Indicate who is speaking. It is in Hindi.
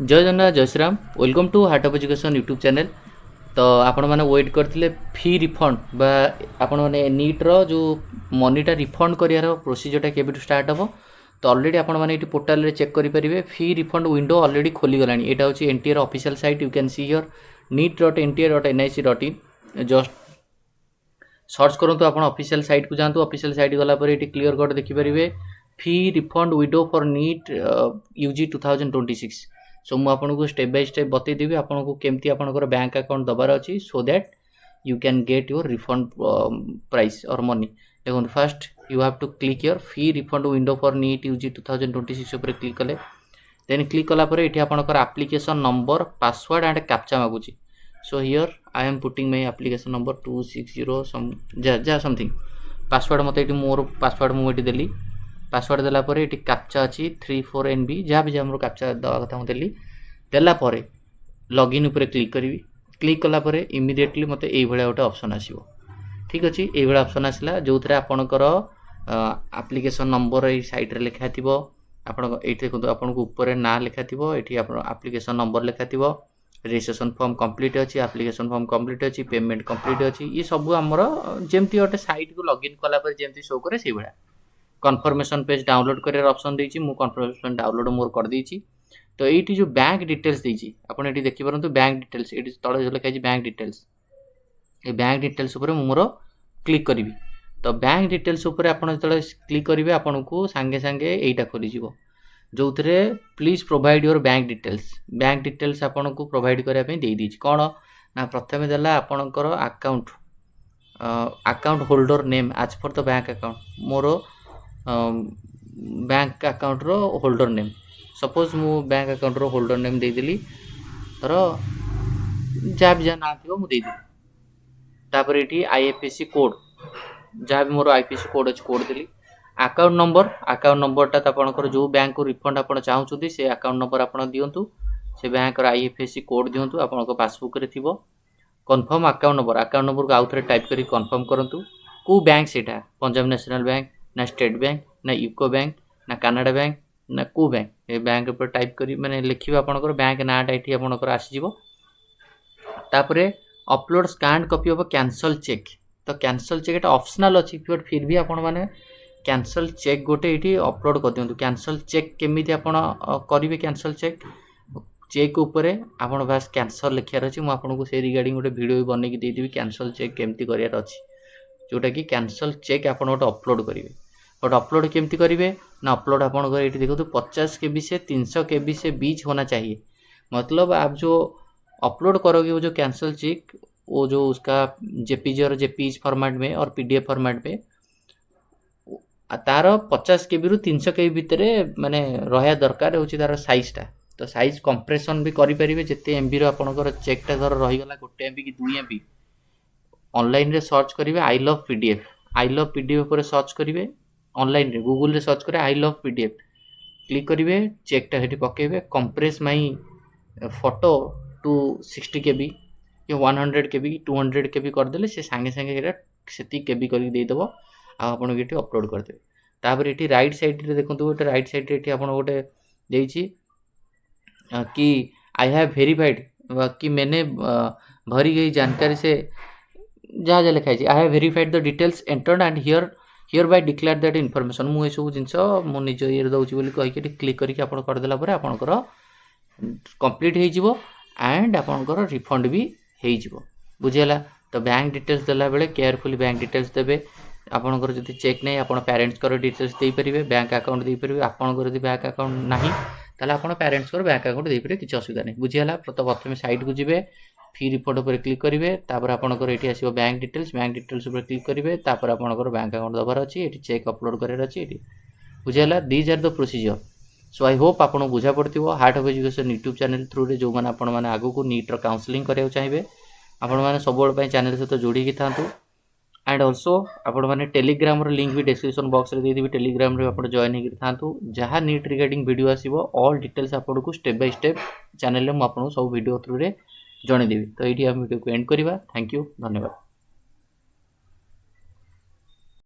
Speaker 1: जय जगन्नाथ जय Shriram welcome to heart of education YouTube channel. तो आपण मैंने वेट करते फी रिफंड बा आपण मैंने नीट रो जो मनीटा रिफंड करार प्रोसीजरटा केबे स्टार्ट हम। तो ऑलरेडी आपण मैंने ये पोर्टाल रे चेक करेंगे फी रिफंड विंडो ऑलरेडी खोली गलानी। एटा होची NTR official site. You can see here neet.nta.nic.in just search करंतु आपण ऑफिशियल साइट को जातु। ऑफिशियल साइट गला पर ये क्लियर कट देखिपारे fee refund window for NEET UG 2026। So मु आपको स्टेप बाय स्टेप बतईदेवी आपको केमती आपंकर बैंक अकाउंट दबार अच्छी so that you can get your refund price और मनी। देखो first you have to click your fee refund window for NEET UG 2026 उपर क्लिक कले देन क्लिक कलापर ये आपंकर application number password and captcha मागुची। So here I am putting my application number 260 जहाँ समथिंग पासवर्ड मत ये मोर पासवर्ड मुझे देली। पासवर्ड देलापर ये कैप्चा अच्छी 34NB जहाँ भी जहाँ कैप्चा दवा कथा मुझे देलापर लॉगिन उपर क्लिक करी। क्लिक कलापर इमिडिएटली मत ये गोटे ऑप्शन आसो। ठीक अच्छे ये ऑप्शन आसला जो थे आपणकर एप्लिकेशन नंबर ये साइट रे लिखा थी। ये देखो आपको ऊपर ना लिखा थी ये एप्लिकेशन नंबर लिखा थी। रजिस्ट्रेशन फॉर्म कंप्लीट अच्छी एप्लिकेशन फॉर्म कंप्लीट अच्छी पेमेंट कंप्लीट अच्छी ये सब आमर जमती गोटे साइट को लॉगिन कलापर जमती शो करे से भाया कन्फर्मेशन पेज डाउनलोड कर ऑप्शन देती मु कन्फर्मेशन डाउनलोड मोर कर देती। तो ये जो बैंक डिटेल्स देती आप ये देखिपार बैंक डिटेल्स ये तले जो लिखाई बैंक डिटेल्स ये बैंक डिटेल्स उपर मोर क्लिक करी। तो बैंक डिटेल्स उपर आप जो क्लिक करेंगे आपन को सांगे सांगे यहीटा खोलीज जो थे please provide your bank details आपन को प्रोवाइड करने दे दीजिए। कौन ना प्रथम देला आपणकर account holder name as per the bank account मोर बैंक अकाउंट रो होल्डर नेम सपोज मु बैंक अकाउंट रो होल्डर नेम देदेली तर जहाँ भी जहाँ ना थी मुझे तापर ये IFSC कोड जहाँ भी मोर IFSC कोड अच्छे कोड देली। अकाउंट नंबरटा आपंकर जो बैंक को रिफंड आप चाहते से अकाउंट नंबर आप दिंतु से बैंक IFSC कोड दिंतु आप पासबुक रे थी। कन्फर्म अकाउंट नंबर को आउ थे टाइप करी कन्फर्म करूँ कौ बैंक से पंजाब नेशनल बैंक ना स्टेट बैंक ना यूको बैंक ना कनाडा बैंक ना कौ बैंक ये बैंक पर टाइप करी मैंने लिखा आपंकर बैंक नाटा ये आपंकर आसीज। Upload scan copy of cancel cheque. तो कैंसल चेक ऑप्शनल अच्छी बट फिर भी आपण मैंने कैंसल चेक गोटे ये अपलोड कर दिंतु। कैंसल चेक केमी करेंगे कैंसल चेक उपरे आपण बास कैंसल लिखार अच्छी मुझे से रिगार्डिंग गोटे वीडियो भी बनई देदेवी कैंसल चेक केमती करार अच्छी जोटा कि कैंसल चेक आप गोटे अपलोड करेंगे। बट अपलोड केमती करेंगे ना अपलोड आप देखो 50 KB से 300 KB से बीच होना चाहिए। मतलब आप जो अपलोड करोगे वो जो कैंसल चेक वो जो उसका JPG और JPEG फॉर्मेट में और PDF फॉर्मेट में तार 50 KB रु 300 KB भितर माने रहा दरकार हो तार साइजटा। तो साइज कंप्रेशन भी करेंगे जिते MB रपर चेकटा धर रहीगला 1 MB कि 2 MB ऑनलाइन रे सर्च करेंगे आई लव PDF पर सर्च करेंगे ऑनलाइन रे गूगल रे सर्च करें आई लव PDF क्लिक करेंगे चेकटा ये पकेबे compress my photo to 60 KB कि 100 KB 200 KB करदे से सांगे सांगे से KB करदेव आप अपलोड करदे। तापर ये राइट साइड रे देखो गोटे राइट साइड रे आप गोटे देछि कि आई हैव वेरीफाइड कि मैंने भरी गई जानकारी से जहाँ जहाँ लिखाई I have verified the details entered and here bye declare that information मु ये सब जिनस निज ये दूसरी बोली कहीकि क्लिक करके आप करदेला आपंकर कंप्लीट हो एंड आपंकर रिफंड भी हो बुझीगला। तो बैंक डिटेल्स देला बेले केयरफुली बैंक डिटेल्स देवे आपंकर जब चेक नहीं आप पेरेंट्स डिटेल्स दे पारे बैंक अकाउंट दे पारे आपंकर जब बैंक अकाउंट नहीं ताला आप पेरेंट्स बैंक अकाउंट दे पारे किसी असुविधा नहीं बुझीगला। तो प्रथम साइट को जी फी रिफंड उपर क्लिक करेंगे तापर आपंकर ये आसो बैंक डिटेल्स उपर क्लिक करेंगे तापर आपंकर बैंक अकाउंट दबार अच्छी ये चेक अपलोड करार अच्छी ये बुझीगला। These are the procedure. So I hope आपको बुझा पड़ो heart of education YouTube channel through रे जो मैंने आगू को नीट काउंसलिंग कराया चाहिए आपने सब चैनल सहित जोड़ी था। एंड ऑल्सो आपने टेलीग्राम लिंक भी डिस्क्रिप्शन बॉक्स रे देदेवी टेलीग्राम रे आप जॉइन होकर था जहाँ नीट रिगार्डिंग वीडियो आसो ऑल डिटेल्स आपको स्टेप बाय स्टेप चैनल में मुझे सब वीडियो थ्रू रे जणेदेवी। तो ये वीडियो को एंड करवा। थैंक यू धन्यवाद।